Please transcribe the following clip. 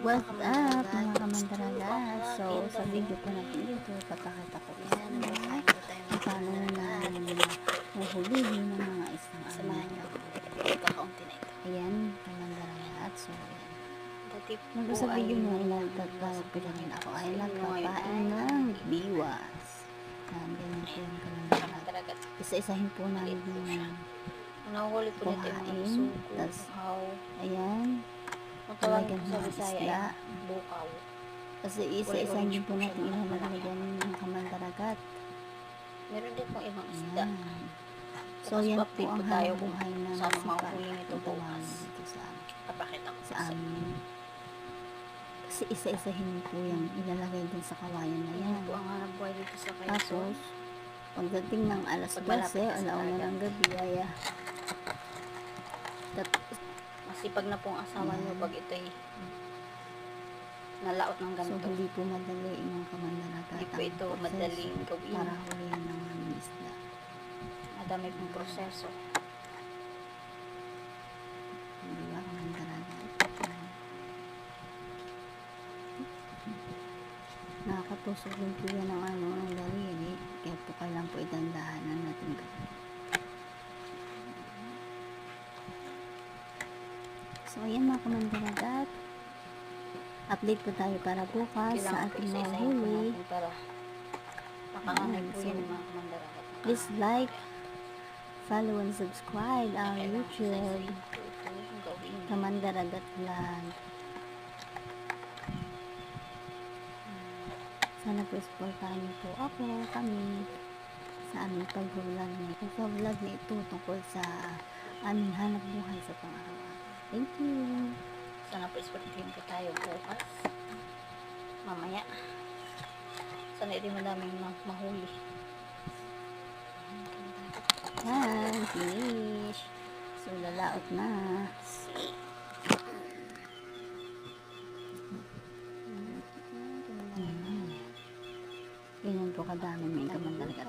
What's up mga kamandaragat? So sa video po natin ito, papakita ko po sa inyo kung paano na mahulihin ng mga isang Samahan niyo ako. Kakaunti na ito. Ayan, kamandaragat. So ayan. Dati Nung sa video nyo ay nagtatawag po rin ako ay nagpapain ng biwas. Yan, ganyan po yung kamandaragat. Isa-isahin po namin yung nahuli ko nito yung mga kuhain. suko, Tapos, bukaw. ayan. Ang tawag Talagyan ko sa ng Bisaya isda. ay bukaw. Kasi isa-isa din po natin ilalagyan ng kamandaragat. Meron din pong ibang isda. Ayan. So yan po ang tayo buhay na sana masipag mahuli nito ang tawagin bukas. dito Papakita ko sa amin. Kasi isa-isahin po yung ilalagay din sa kawayan na yan. Yan po ang hanap buhay dito sa Quezon. Tapos, pagdating ng alas 12, alauna ng gabi, ay masipag na pong asawa niyo pag ito'y nalaot ng so ganito. hindi po madali yung kamandaragat. Hindi po ito madaling gawin. Para hulihan ng mga isda. Madami pong proseso. Hindi ba kamandaragat? Nakakatusok din po yan ng ng daliri. Kaya po kailangan po itandahanan natin gawin. So ayan mga kamandaragat, update po tayo para bukas sa ating mahuli. Para makanganay po yan mga kamandaragat. Please like, follow and subscribe our YouTube Kamandaragat Vlog. Sana po supportahan niyo po kami sa aming pag-vlog na ito. Pag-vlog na ito tungkol sa aming hanap buhay sa pang-araw-araw. Thank you. Sana po ispatihin po tayo bukas. Mamaya. Sana hindi madaming mahuli. Yan, finish. So, lalaot na. Ganyan po kadami may kamandaragat.